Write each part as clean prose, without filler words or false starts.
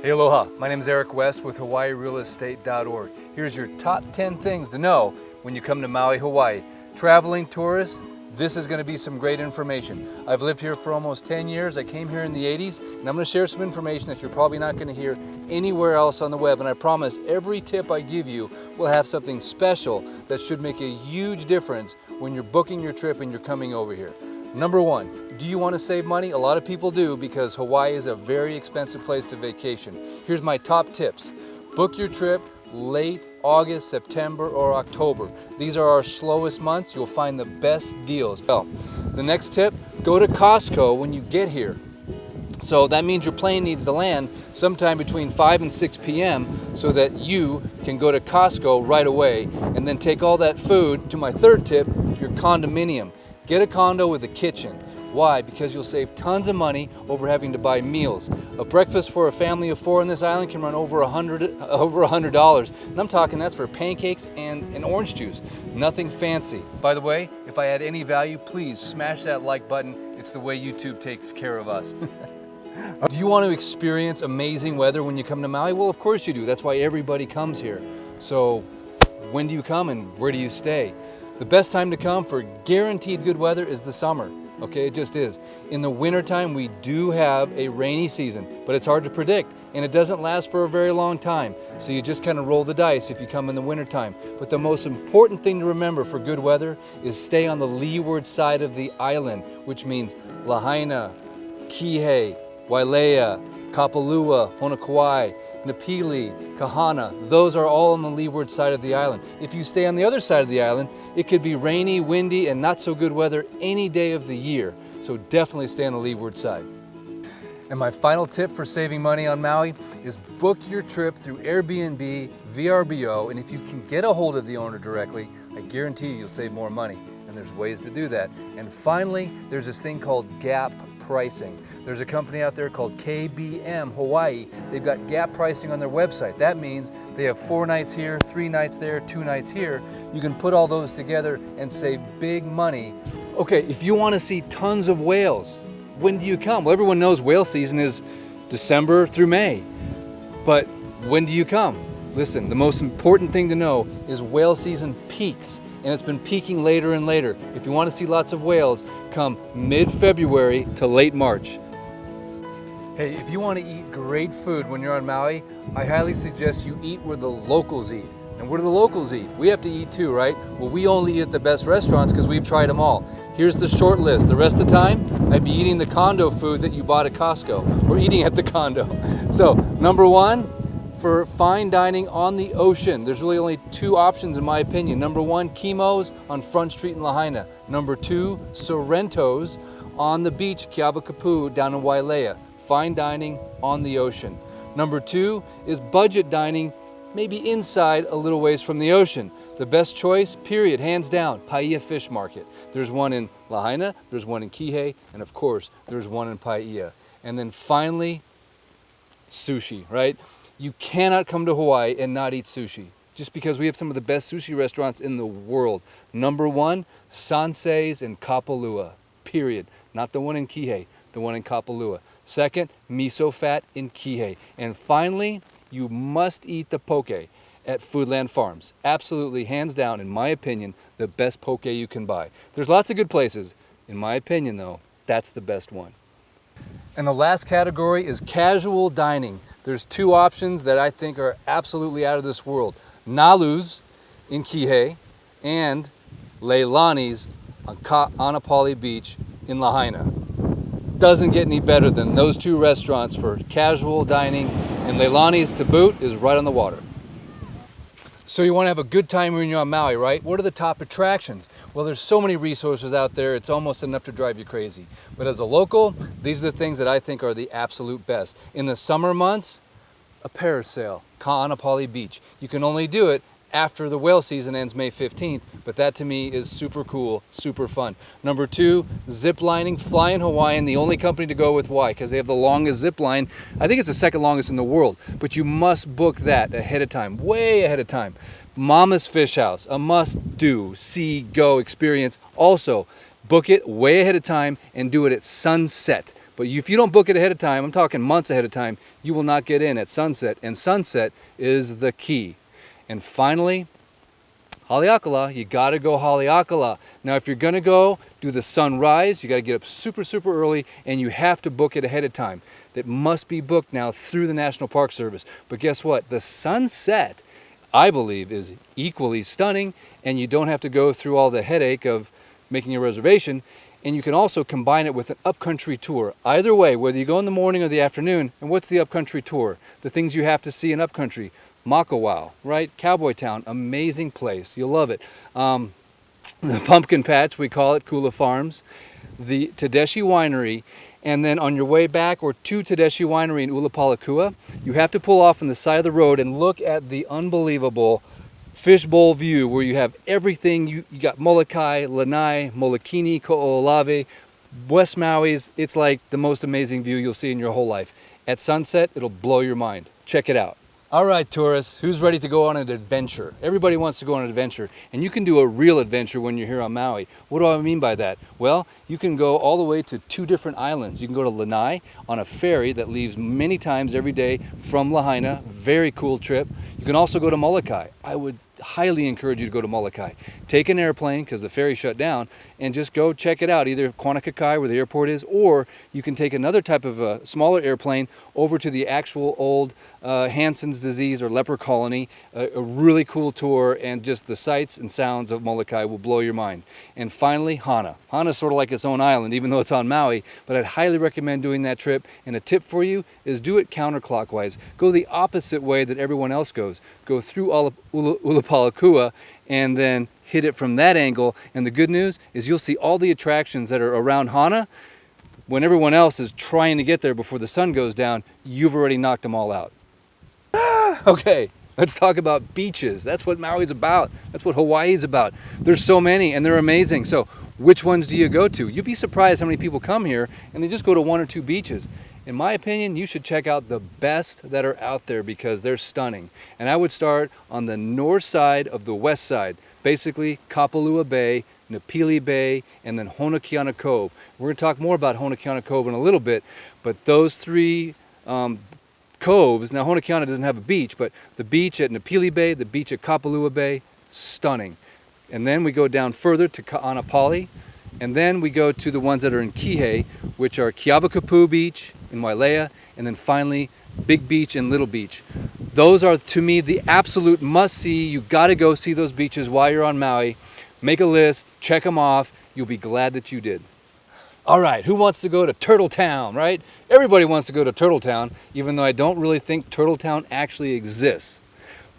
Hey, aloha. My name is Eric West with hawaiirealestate.org. Here's your top 10 things to know when you come to Maui, Hawaii. Traveling tourists, this is going to be some great information. I've lived here for almost 10 years. I came here in the 80s, and I'm going to share some information that you're probably not going to hear anywhere else on the web. And I promise every tip I give you will have something special that should make a huge difference when you're booking your trip and you're coming over here. Number one, do you want to save money? A lot of people do because Hawaii is a very expensive place to vacation. Here's my top tips. Book your trip late August, September, or October. These are our slowest months. You'll find the best deals. Well, the next tip, go to Costco when you get here. So that means your plane needs to land sometime between 5 and 6 p.m. so that you can go to Costco right away and then take all that food to my third tip, your condominium. Get a condo with a kitchen. Why? Because you'll save tons of money over having to buy meals. A breakfast for a family of 4 on this island can run over $100. And I'm talking that's for pancakes and orange juice. Nothing fancy. By the way, if I add any value, please smash that like button. It's the way YouTube takes care of us. Do you want to experience amazing weather when you come to Maui? Well, of course you do. That's why everybody comes here. So when do you come and where do you stay? The best time to come for guaranteed good weather is the summer. Okay, it just is. In the wintertime, we do have a rainy season, but it's hard to predict, and it doesn't last for a very long time. So you just kind of roll the dice if you come in the wintertime. But the most important thing to remember for good weather is stay on the leeward side of the island, which means Lahaina, Kihei, Wailea, Kapalua, Honokauai, Napili, Kahana. Those are all on the leeward side of the island. If you stay on the other side of the island, it could be rainy, windy, and not so good weather any day of the year. So definitely stay on the leeward side. And my final tip for saving money on Maui is book your trip through Airbnb, VRBO, and if you can get a hold of the owner directly, I guarantee you'll save more money. And there's ways to do that. And finally, there's this thing called gap pricing. There's a company out there called KBM Hawaii. They've got gap pricing on their website. That means they have 4 nights here, 3 nights there, 2 nights here. You can put all those together and save big money. Okay, if you want to see tons of whales, when do you come? Well, everyone knows whale season is December through May. But when do you come? Listen, the most important thing to know is whale season peaks. And it's been peaking later and later. If you want to see lots of whales, come mid-February to late March. Hey, if you want to eat great food when you're on Maui, I highly suggest you eat where the locals eat. And where do the locals eat? We have to eat too, right? Well, we only eat at the best restaurants because we've tried them all. Here's the short list. The rest of the time, I'd be eating the condo food that you bought at Costco or eating at the condo. So, number one, for fine dining on the ocean, there's really only 2 options in my opinion. Number 1, Kimo's on Front Street in Lahaina. Number 2, Sorrento's on the beach, Keawakapu down in Wailea. Fine dining on the ocean. Number 2 is budget dining, maybe inside a little ways from the ocean. The best choice, period, hands down, Paia Fish Market. There's one in Lahaina, there's one in Kihei, and of course, there's one in Paia. And then finally, sushi, right? You cannot come to Hawaii and not eat sushi, just because we have some of the best sushi restaurants in the world. Number 1, Sansei's in Kapalua, period. Not the one in Kihei, the one in Kapalua. Second, miso fat in Kihei. And finally, you must eat the poke at Foodland Farms. Absolutely, hands down, in my opinion, the best poke you can buy. There's lots of good places. In my opinion, though, that's the best one. And the last category is casual dining. There's 2 options that I think are absolutely out of this world. Nalu's in Kihei and Leilani's on Ka'anapali Beach in Lahaina. Doesn't get any better than those 2 restaurants for casual dining, and Leilani's to boot is right on the water. So you want to have a good time when you're on Maui, right? What are the top attractions? Well, there's so many resources out there, it's almost enough to drive you crazy. But as a local, these are the things that I think are the absolute best. In the summer months, a parasail, Ka'anapali Beach. You can only do it after the whale season ends May 15th, but that to me is super cool, super fun. Number 2, zip lining, Flying Hawaiian, the only company to go with. Why? Because they have the longest zip line. I think it's the second longest in the world, but you must book that ahead of time, way ahead of time. Mama's Fish House, a must-do, see, go experience. Also, book it way ahead of time and do it at sunset. But if you don't book it ahead of time, I'm talking months ahead of time, you will not get in at sunset. And sunset is the key. And finally, Haleakala, you gotta go Haleakala. Now if you're gonna go do the sunrise, you gotta get up super, super early, and you have to book it ahead of time. That must be booked now through the National Park Service. But guess what? The sunset, I believe, is equally stunning, and you don't have to go through all the headache of making a reservation. And you can also combine it with an upcountry tour. Either way, whether you go in the morning or the afternoon, and what's the upcountry tour? The things you have to see in upcountry. Makawao, right? Cowboy Town, amazing place. You'll love it. The Pumpkin Patch, we call it, Kula Farms. The Tedeschi Winery, and then on your way back or to Tedeschi Winery in Ulapalakua, you have to pull off on the side of the road and look at the unbelievable fishbowl view where you have everything. You got Molokai, Lanai, Molokini, Ko'olave, West Maui's. It's like the most amazing view you'll see in your whole life. At sunset, it'll blow your mind. Check it out. All right, tourists, who's ready to go on an adventure? Everybody wants to go on an adventure, and you can do a real adventure when you're here on Maui. What do I mean by that? Well, you can go all the way to 2 different islands. You can go to Lanai on a ferry that leaves many times every day from Lahaina. Very cool trip. You can also go to Molokai. I would highly encourage you to go to Molokai. Take an airplane, because the ferry shut down, and just go check it out, either Quanakakai, where the airport is, or you can take another type of a smaller airplane over to the actual old Hansen's disease or leper colony. A really cool tour, and just the sights and sounds of Molokai will blow your mind. And finally, Hana. Hana's sort of like its own island, even though it's on Maui, but I'd highly recommend doing that trip. And a tip for you is do it counterclockwise. Go the opposite way that everyone else goes. Go through Ulapalakua and then hit it from that angle. And the good news is you'll see all the attractions that are around Hana. When everyone else is trying to get there before the sun goes down, you've already knocked them all out. Okay, let's talk about beaches. That's what Maui's about. That's what Hawaii's about. There's so many, and they're amazing. So which ones do you go to? You'd be surprised how many people come here and they just go to 1 or 2 beaches. In my opinion, you should check out the best that are out there because they're stunning. And I would start on the north side of the west side, basically Kapalua Bay, Napili Bay, and then Honokiana Cove. We're going to talk more about Honokiana Cove in a little bit, but those 3 coves, now Honokiana doesn't have a beach, but the beach at Napili Bay, the beach at Kapalua Bay, stunning. And then we go down further to Ka'anapali, and then we go to the ones that are in Kihei, which are Kiavakapu Beach in Wailea, and then finally Big Beach and Little Beach. Those are, to me, the absolute must-see. You got to go see those beaches while you're on Maui. Make a list, check them off. You'll be glad that you did. All right, who wants to go to Turtle Town, right? Everybody wants to go to Turtle Town, even though I don't really think Turtle Town actually exists.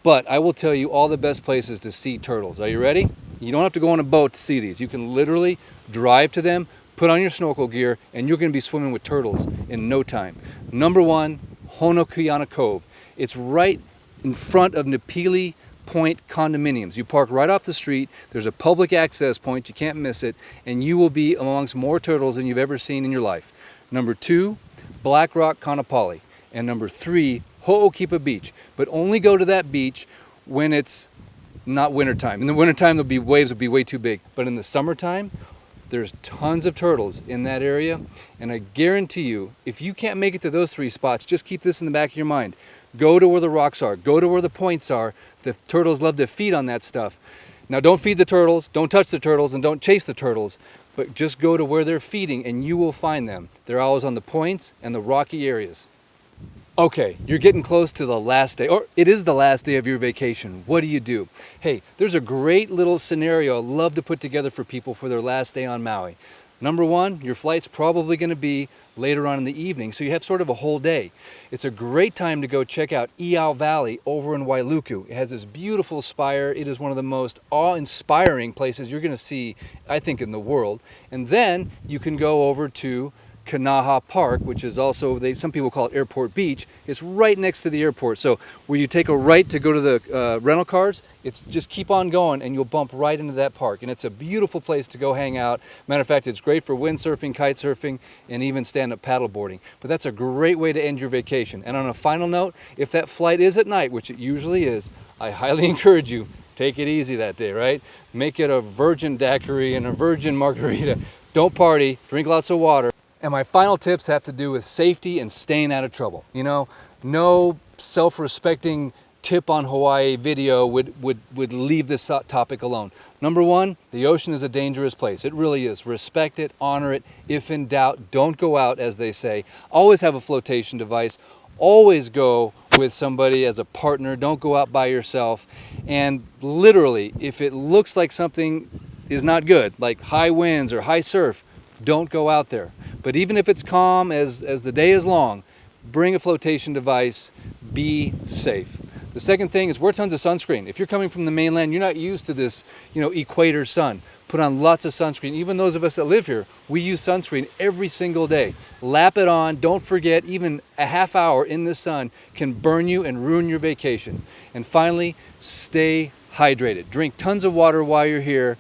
But I will tell you all the best places to see turtles. Are you ready? You don't have to go on a boat to see these. You can literally drive to them, put on your snorkel gear, and you're going to be swimming with turtles in no time. Number 1, Honokiana Cove. It's right in front of Napili Point condominiums. You park right off the street. There's a public access point. You can't miss it. And you will be amongst more turtles than you've ever seen in your life. Number 2, Black Rock Kaanapali. And number 3, Ho'okipa Beach. But only go to that beach when it's not wintertime. In the wintertime, waves will be way too big. But in the summertime, there's tons of turtles in that area. And I guarantee you, if you can't make it to those 3 spots, just keep this in the back of your mind. Go to where the rocks are. Go to where the points are. The turtles love to feed on that stuff. Now, don't feed the turtles, don't touch the turtles, and don't chase the turtles, but just go to where they're feeding and you will find them. They're always on the points and the rocky areas. Okay, you're getting close to the last day, or it is the last day of your vacation. What do you do? Hey, there's a great little scenario I love to put together for people for their last day on Maui. Number 1, your flight's probably going to be later on in the evening, so you have sort of a whole day. It's a great time to go check out Iao Valley over in Wailuku. It has this beautiful spire. It is one of the most awe-inspiring places you're going to see, I think, in the world. And then you can go over to Kanaha Park, which is also, some people call it Airport Beach. It's right next to the airport. So where you take a right to go to the rental cars, it's just keep on going and you'll bump right into that park. And it's a beautiful place to go hang out. Matter of fact, it's great for windsurfing, kite surfing, and even stand-up paddleboarding. But that's a great way to end your vacation. And on a final note, if that flight is at night, which it usually is, I highly encourage you, take it easy that day, right? Make it a virgin daiquiri and a virgin margarita. Don't party, drink lots of water. And my final tips have to do with safety and staying out of trouble. You know, no self-respecting tip on Hawaii video would leave this topic alone. Number one, the ocean is a dangerous place. It really is. Respect it, honor it. If in doubt, don't go out, as they say. Always have a flotation device. Always go with somebody as a partner. Don't go out by yourself. And literally, if it looks like something is not good, like high winds or high surf, don't go out there. But even if it's calm as the day is long, bring a flotation device. Be safe. The second thing is wear tons of sunscreen. If you're coming from the mainland, you're not used to this, equator sun. Put on lots of sunscreen. Even those of us that live here, we use sunscreen every single day. Lap it on. Don't forget, even a half hour in the sun can burn you and ruin your vacation. And finally, stay hydrated. Drink tons of water while you're here.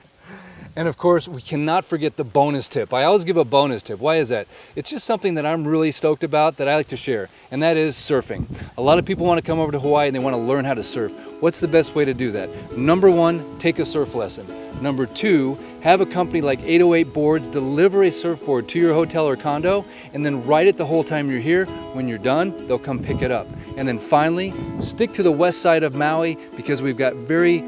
And of course, we cannot forget the bonus tip. I always give a bonus tip. Why is that? It's just something that I'm really stoked about that I like to share, and that is surfing. A lot of people want to come over to Hawaii and they want to learn how to surf. What's the best way to do that? Number one, take a surf lesson. Number two, have a company like 808 Boards deliver a surfboard to your hotel or condo, and then ride it the whole time you're here. When you're done, they'll come pick it up. And then finally, stick to the west side of Maui, because we've got very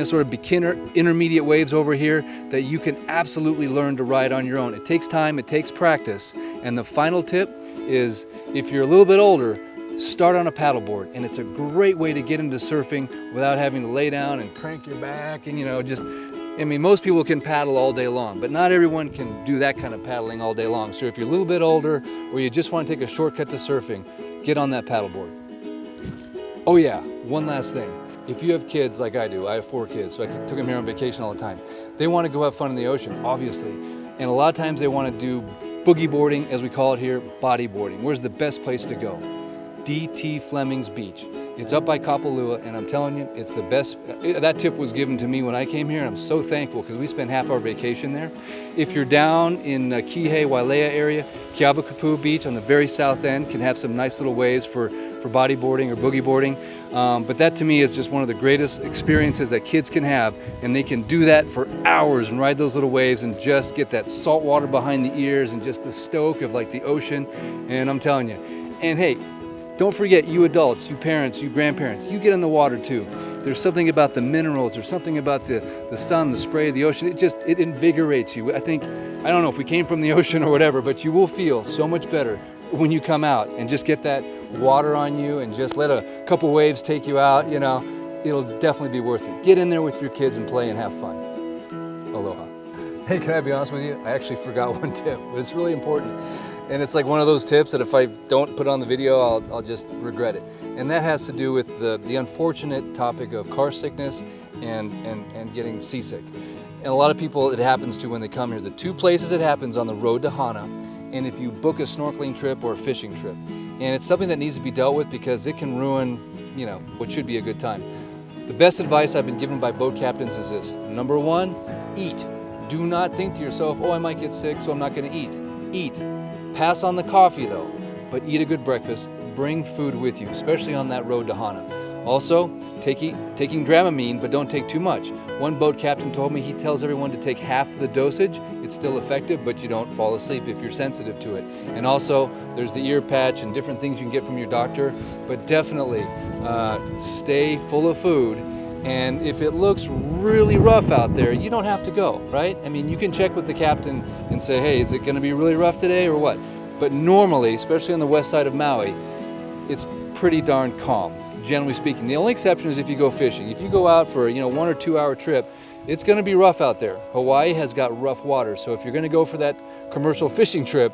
sort of beginner, intermediate waves over here that you can absolutely learn to ride on your own. It takes time, it takes practice. And the final tip is, if you're a little bit older, start on a paddleboard. And it's a great way to get into surfing without having to lay down and crank your back and most people can paddle all day long, but not everyone can do that kind of paddling all day long. So if you're a little bit older, or you just want to take a shortcut to surfing, get on that paddleboard. Oh yeah, one last thing. If you have kids like I do, I have 4 kids, so I took them here on vacation all the time. They want to go have fun in the ocean, obviously. And a lot of times they want to do boogie boarding, as we call it here, bodyboarding. Where's the best place to go? DT Flemings Beach. It's up by Kapalua, and I'm telling you, it's the best. That tip was given to me when I came here, and I'm so thankful because we spent half our vacation there. If you're down in Kihei, Wailea area, Keawakapu Beach on the very south end can have some nice little waves for bodyboarding or boogie boarding. But that to me is just one of the greatest experiences that kids can have, and they can do that for hours and ride those little waves and just get that salt water behind the ears and just the stoke of like the ocean. And I'm telling you, and hey, don't forget, you adults, you parents, you grandparents, you get in the water too. There's something about the minerals, there's something about the sun, the spray, the ocean. It invigorates you. I don't know if we came from the ocean or whatever, but you will feel so much better when you come out and just get that water on you and just let a couple waves take you out. It'll definitely be worth it. Get in there with your kids and play and have fun. Aloha. Hey, can I be honest with you? I actually forgot one tip, but it's really important. And it's like one of those tips that if I don't put on the video, I'll just regret it. And that has to do with the unfortunate topic of car sickness and getting seasick. And a lot of people, it happens to when they come here. The 2 places it happens on the road to Hana, and if you book a snorkeling trip or a fishing trip. And it's something that needs to be dealt with because it can ruin, what should be a good time. The best advice I've been given by boat captains is this. Number one, eat. Do not think to yourself, oh, I might get sick, so I'm not gonna eat. Eat. Pass on the coffee though, but eat a good breakfast. Bring food with you, especially on that road to Hana. Also, taking Dramamine, but don't take too much. One boat captain told me he tells everyone to take half the dosage. It's still effective, but you don't fall asleep if you're sensitive to it. And also, there's the ear patch and different things you can get from your doctor, but definitely stay full of food. And if it looks really rough out there, you don't have to go, right? You can check with the captain and say, hey, is it gonna be really rough today or what? But normally, especially on the west side of Maui, it's pretty darn calm, generally speaking. The only exception is if you go fishing. If you go out for a 1 or 2 hour trip, it's gonna be rough out there. Hawaii has got rough water, so if you're gonna go for that commercial fishing trip,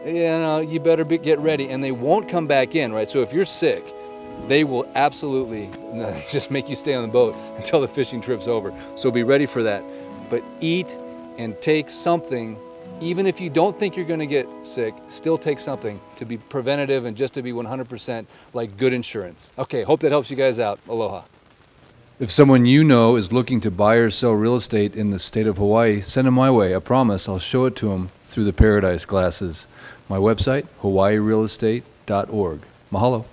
you better get ready, and they won't come back in, right? So if you're sick, they will absolutely just make you stay on the boat until the fishing trip's over. So be ready for that. But eat and take something. Even if you don't think you're going to get sick, still take something to be preventative and just to be 100% like good insurance. Okay, hope that helps you guys out. Aloha. If someone you know is looking to buy or sell real estate in the state of Hawaii, send them my way. I promise I'll show it to them through the paradise glasses. My website, hawaiirealestate.org. Mahalo.